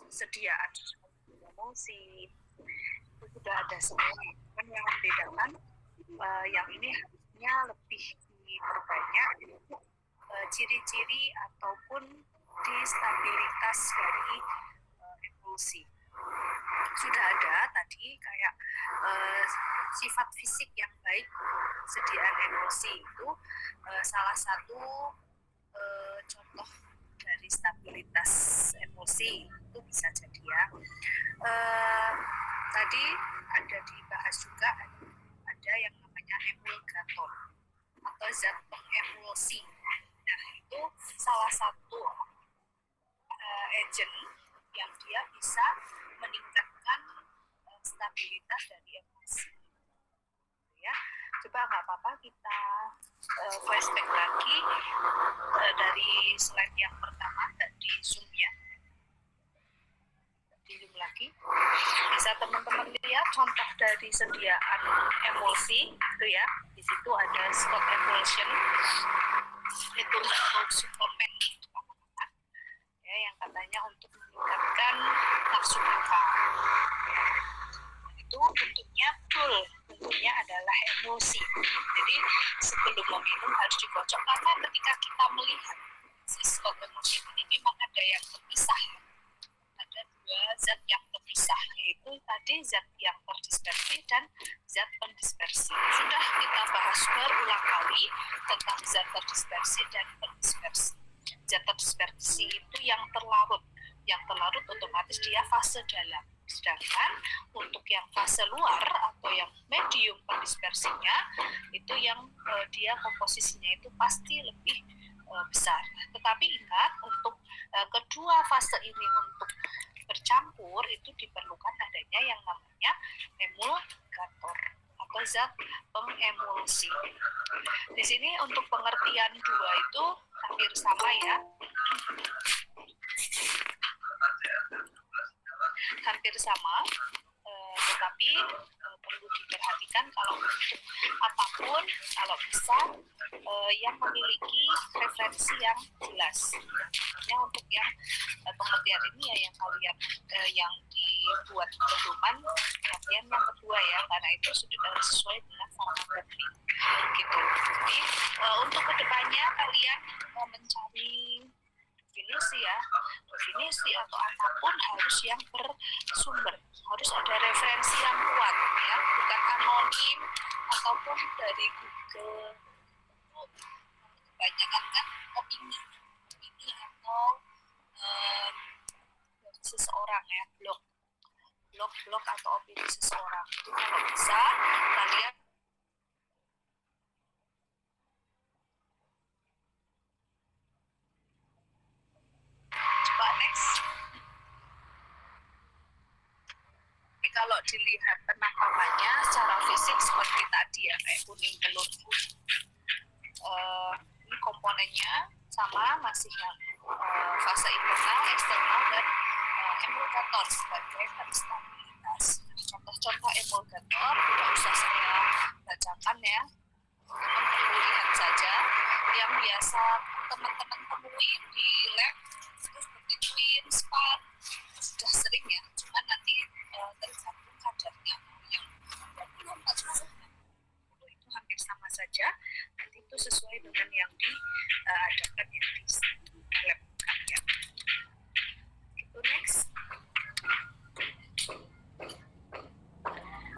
ketersediaan emulsi itu sudah ada semua. Kan yang membedakan yang ini harusnya lebih diperbanyak ciri-ciri ataupun di stabilitas dari emulsi. Sudah ada tadi kayak sifat fisik yang baik sediaan emulsi itu salah satu contoh dari stabilitas emulsi itu bisa jadi ya. Tadi ada dibahas juga ada yang namanya emulgator atau zat pengemulsi. Nah, itu salah satu agent yang dia bisa meningkatkan stabilitas dari emulsi. Ya, coba nggak apa-apa kita flashback lagi dari slide yang pertama di Zoom ya. Di Zoom lagi. Bisa teman-teman lihat contoh dari sediaan emulsi itu ya. Di situ ada Scott emulsion. Itu untuk suplemen ya, yang katanya untuk meningkatkan nafsu makan. Itu bentuknya adalah emulsi. Jadi sebelum meminum harus dikocok karena ketika kita melihat si Scott emulsion ini memang ada yang terpisah. Ada dua zat yang terpisah, yaitu tadi zat yang terdispersi dan zat pendispersi. Sudah kita bahas berulang kali tentang zat terdispersi dan pendispersi. Zat terdispersi itu yang terlarut. Yang terlarut otomatis dia fase dalam. Sedangkan untuk yang fase luar atau yang medium pendispersinya itu yang dia komposisinya itu pasti lebih besar. Tetapi ingat untuk kedua fase ini untuk bercampur itu diperlukan adanya yang namanya emulgator atau zat pengemulsi. Di sini untuk pengertian dua itu hampir sama ya. Hampir sama, tetapi perlu diperhatikan kalau untuk apapun kalau bisa yang memiliki referensi yang jelas. Hanya untuk yang pengertian ini ya yang kalian yang dibuat pedoman pengertian yang kedua ya, karena itu sudah sesuai dengan farmakopi gitu. Jadi untuk kedepannya kalian mencari definisi atau apapun harus yang bersumber, harus ada referensi yang kuat ya, bukan anonim ataupun dari Google. Kebanyakan kan opini atau dari seseorang ya, blog atau opini seseorang. Jadi kalau bisa kalian kalau dilihat penampakannya secara fisik seperti tadi ya, kayak kuning telur. Ini komponennya sama, masih yang fase internal, eksternal, dan emulgator sebagai stabilitas. Contoh-contoh emulgator tidak usah saya bacakan ya, teman-teman perlu lihat saja yang biasa teman-teman temui di lab itu seperti twin, span, sudah sering ya, cuman nanti tergantung kadarnya yang 24 itu hampir sama saja, nanti itu sesuai dengan yang diadakan yang di lab kalian. Itu next.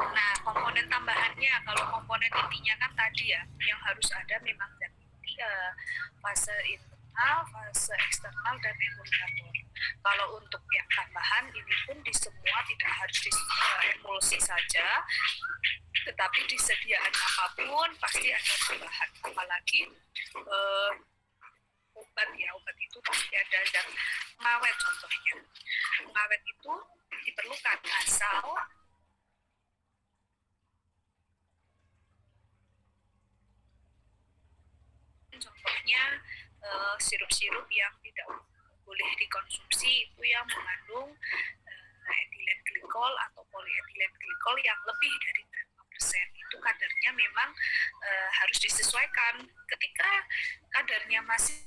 Nah, komponen tambahannya, kalau komponen intinya kan tadi ya, yang harus ada memang zat inti, fase internal, fase eksternal, dan emulgator. Kalau untuk yang tambahan ini pun di semua tidak harus di emulsi saja, tetapi di sediaan apapun pasti ada tambahan. Apalagi obat itu pasti ada zat pengawet contohnya. Pengawet itu diperlukan asal contohnya sirup-sirup yang tidak boleh dikonsumsi itu yang mengandung etilen glikol atau polyethylene glikol yang lebih dari berapa persen. Itu kadarnya memang harus disesuaikan. Ketika kadarnya masih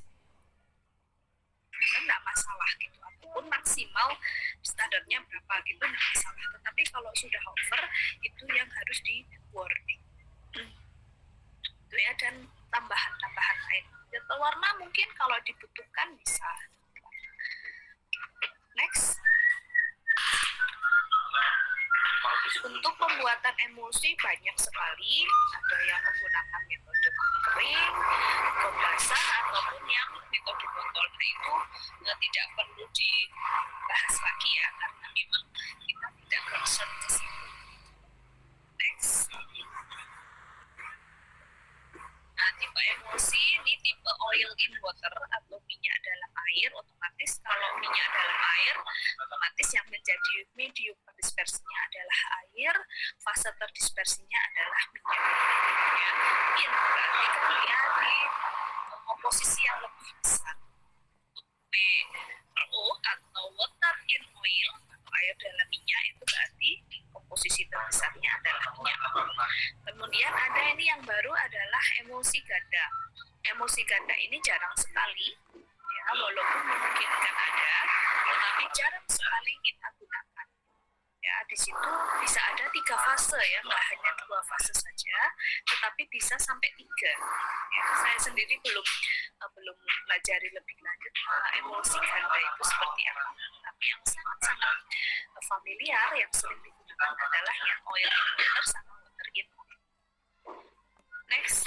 memang tidak masalah gitu, ataupun maksimal standarnya berapa gitu nggak masalah, tetapi kalau sudah over itu yang harus di warning itu ya. Dan tambahan lain detail warna mungkin kalau dibutuhkan bisa. Next, untuk pembuatan emulsi banyak sekali, ada yang menggunakan metode kering, basah, ataupun yang metode botol. Nah itu tidak perlu dibahas lagi ya, karena memang kita tidak concern ke situ. Next, nah tipe emulsi ini tipe oil in water atau minyak dalam air. Otomatis kalau minyak dalam air, otomatis yang menjadi medium dispersinya adalah air, fase terdispersinya adalah minyak. Ya, in berarti kan dia di komposisi yang lebih besar. WO atau water in oil atau air dalam minyak itu berarti komposisi terbesarnya adalah minyak. Kemudian ada ini yang baru adalah emulsi ganda. Emulsi ganda ini jarang sekali ya, walaupun memungkinkan ada, tetapi jarang sekali kita gunakan. Ya, di situ bisa ada 3 fase ya, nggak hanya 2 fase saja, tetapi bisa sampai 3. Ya, saya sendiri belum pelajari lebih lanjut emulsi ganda itu seperti apa. Tapi yang sangat-sangat familiar yang sering digunakan adalah yang oil in water sama water in oil. Next.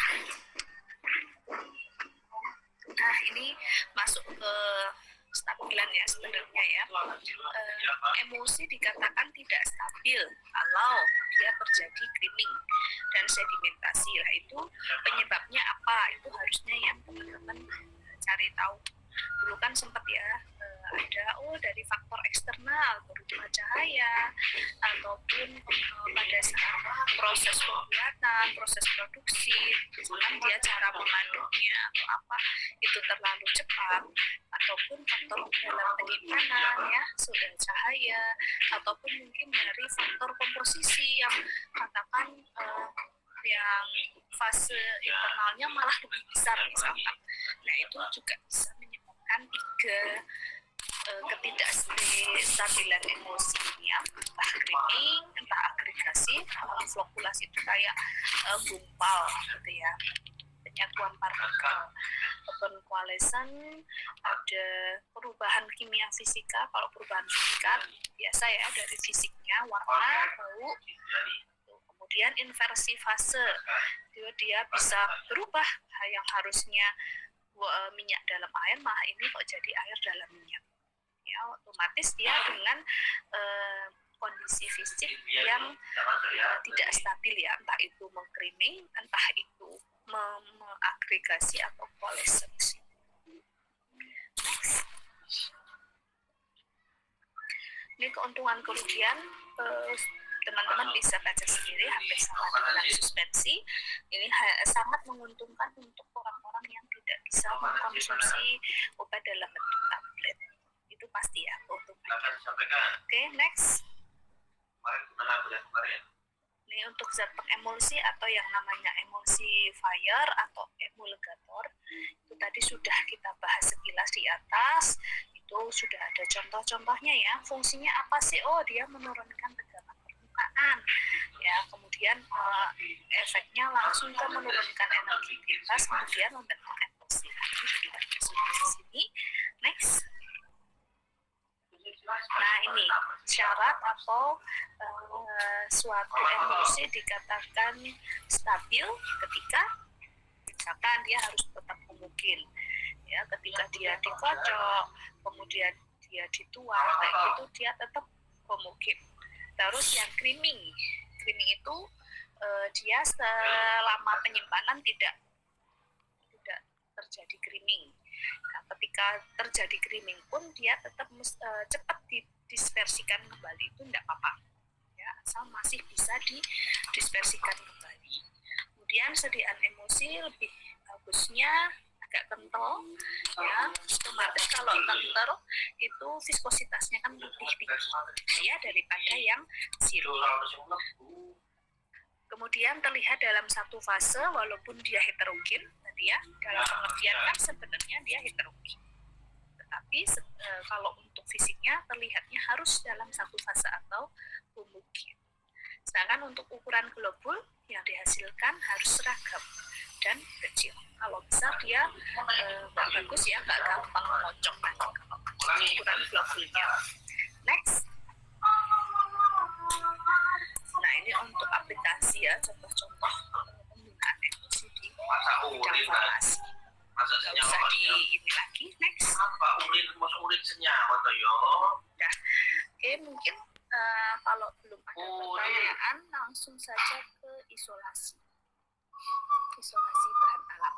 Nah ini masuk ke stabilan ya sebenarnya ya. Emulsi dikatakan tidak stabil kalau dia terjadi creaming dan sedimentasi. Lah itu penyebabnya apa? Itu harusnya yang teman-teman cari tahu. Dulu kan sempat ya ada dari faktor eksternal, berubah cahaya, ataupun pada saat proses pembuatan, proses produksi, misalkan dia cara mengaduknya atau apa itu terlalu cepat, ataupun faktor dalam penyimpanan ya, sudah cahaya, ataupun mungkin dari faktor komposisi yang katakan yang fase internalnya malah lebih besar misalkan. Nah itu juga bisa menyebabkan 3 ketidakstabilan emulsi ini ya, entah creaming, entah agregasi. Kalau flokulasi itu kayak gumpal gitu ya, penyatuan partikel. Concoalescence ada perubahan kimia fisika. Kalau perubahan fisika biasa ya dari fisiknya, warna, bau. Kemudian inversi fase, dia bisa berubah, yang harusnya minyak dalam air malah ini kok jadi air dalam minyak. Ya, otomatis dia dengan kondisi fisik yang tidak stabil ya, entah itu mengcreaming, entah itu mengagregasi atau coalescence. Ini keuntungan kerugian, teman-teman bisa baca sendiri, hampir sama dengan suspensi. Ini sangat menguntungkan untuk orang-orang yang tidak bisa mengkonsumsi obat dalam bentuk tablet. Itu pasti ya keuntungannya. Oke, next. Ini untuk zat pengemulsi atau yang namanya emulsifier atau emulgator. Itu tadi sudah kita bahas sekilas di atas. Itu sudah ada contoh-contohnya ya. Fungsinya apa sih? Oh, dia menurunkan tegangan permukaan. Ya, kemudian efeknya langsung ke menurunkan energi bebas, kemudian membentuk emulsi. Ini sudah ada di sini. Next. Nah ini syarat atau suatu emulsi dikatakan stabil ketika misalkan dia harus tetap homogin ya, ketika dia dikocok kemudian dia dituang, nah itu dia tetap homogin. Terus yang creaming itu dia selama penyimpanan tidak terjadi creaming. Nah, ketika terjadi creaming pun dia tetap cepat didispersikan kembali, itu tidak apa-apa ya, asal masih bisa didispersikan kembali. Kemudian sediaan emulsi lebih bagusnya agak kental ya, otomatis kalau kental itu viskositasnya kan lebih tinggi ya daripada yang sirup. Kemudian terlihat dalam satu fase walaupun dia heterogen tadi ya, dalam pengertian kan sebenarnya dia heterogen, Tapi kalau untuk fisiknya terlihatnya harus dalam satu fase atau homogin. Sedangkan untuk ukuran globul yang dihasilkan harus seragam dan kecil. Kalau besar dia nggak bagus ya, nggak gampang mengocok nanti kalau ukuran globulnya. Next. Nah, ini untuk aplikasi ya, contoh-contoh penggunaan emulsi di bidang farmasi. Nggak usah di ini lagi. Next. Nah, oke, mungkin kalau belum ada pertanyaan, langsung saja ke isolasi bahan alam.